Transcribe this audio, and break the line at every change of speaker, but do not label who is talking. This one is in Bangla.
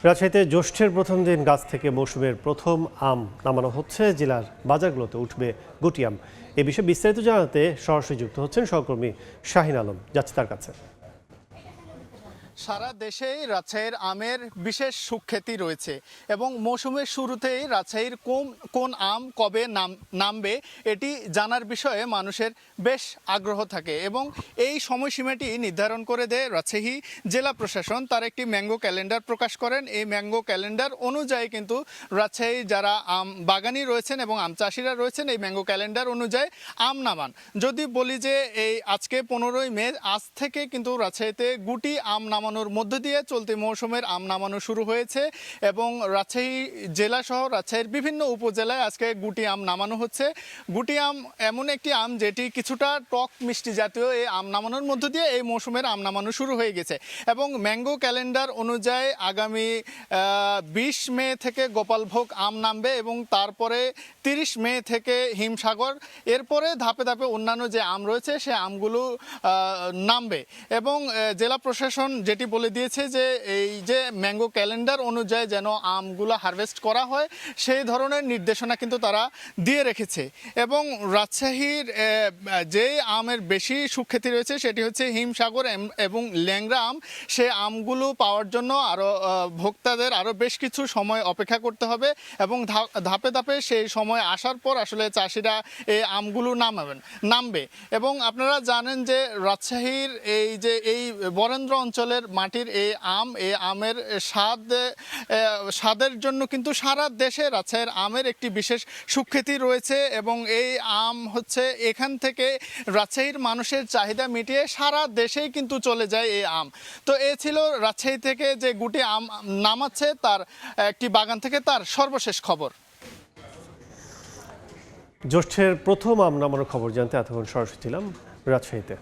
রাজশাহীতে জ্যৈষ্ঠের প্রথম দিন গাছ থেকে মৌসুমের প্রথম আম নামানো হচ্ছে। জেলার বাজারগুলোতে উঠবে গুটি আম। এ বিষয়ে বিস্তারিত জানাতে সরাসরি যুক্ত হচ্ছেন সহকর্মী শাহিন আলম, যাচ্ছে তার কাছে।
সারা দেশেই রাজশাহীর আমের বিশেষ সুখ্যাতি রয়েছে এবং মৌসুমের শুরুতেই রাজশাহীর কোন আম কবে নামবে এটি জানার বিষয়ে মানুষের বেশ আগ্রহ থাকে এবং এই সময়সীমাটি নির্ধারণ করে দেয় রাজশাহী জেলা প্রশাসন। তার একটি ম্যাঙ্গো ক্যালেন্ডার প্রকাশ করেন। এই ম্যাঙ্গো ক্যালেন্ডার অনুযায়ী কিন্তু রাজশাহী যারা আম বাগানি রয়েছেন এবং আম চাষিরা রয়েছেন এই ম্যাঙ্গো ক্যালেন্ডার অনুযায়ী আম নামান। যদি বলি যে এই আজকে 15ই মে, আজ থেকে কিন্তু রাজশাহীতে গুটি আম নামানোর মধ্য দিয়ে চলতি মৌসুমের আম নামানো শুরু হয়েছে এবং রাজশাহী জেলা সহ রাজশাহীর বিভিন্ন উপজেলায় আজকে গুটি আম নামানো হচ্ছে। গুটি আম এমন একটি আম যেটি কিছুটা টক মিষ্টি জাতীয়। এই আম নামানোর মধ্য দিয়ে এই মৌসুমের আম নামানো শুরু হয়ে গেছে এবং ম্যাঙ্গো ক্যালেন্ডার অনুযায়ী আগামী 20 মে থেকে গোপালভোগ আম নামবে এবং তারপরে 30 মে থেকে হিমসাগর, এরপরে ধাপে ধাপে অন্যান্য যে আম রয়েছে সে আমগুলো নামবে এবং জেলা প্রশাসন যেটি বলে দিয়েছে যে এই যে ম্যাঙ্গো ক্যালেন্ডার অনুযায়ী যেন আমগুলো হারভেস্ট করা হয় সেই ধরনের নির্দেশনা কিন্তু তারা দিয়ে রেখেছে এবং রাজশাহীর যে আমের বেশি সুখ্যাতি রয়েছে সেটি হচ্ছে হিমসাগর এবং ল্যাংড়া আম। সে আমগুলো পাওয়ার জন্য আরও ভোক্তাদের আরও বেশ কিছু সময় অপেক্ষা করতে হবে এবং ধাপে ধাপে সেই সময় আসার পর আসলে চাষিরা এই আমগুলো নামবে এবং আপনারা জানেন যে রাজশাহীর এই বরেন্দ্র অঞ্চলের মাটির এই আমের স্বাদের জন্য কিন্তু সারা দেশে রাজশাহীর আমের একটি বিশেষ সুখ্যাতি রয়েছে এবং এই আম হচ্ছে এখান থেকে রাজশাহীর মানুষের চাহিদা মিটিয়ে সারা দেশেই কিন্তু চলে যায় এই আম। তো এ ছিল রাজশাহী থেকে যে গুটি আম নামাচ্ছে তার একটি বাগান থেকে তার সর্বশেষ খবর।
জ্যৈষ্ঠের প্রথম আম নামানোর খবর জানতে এতক্ষণ সরাসরি ছিলাম রাজশাহীতে।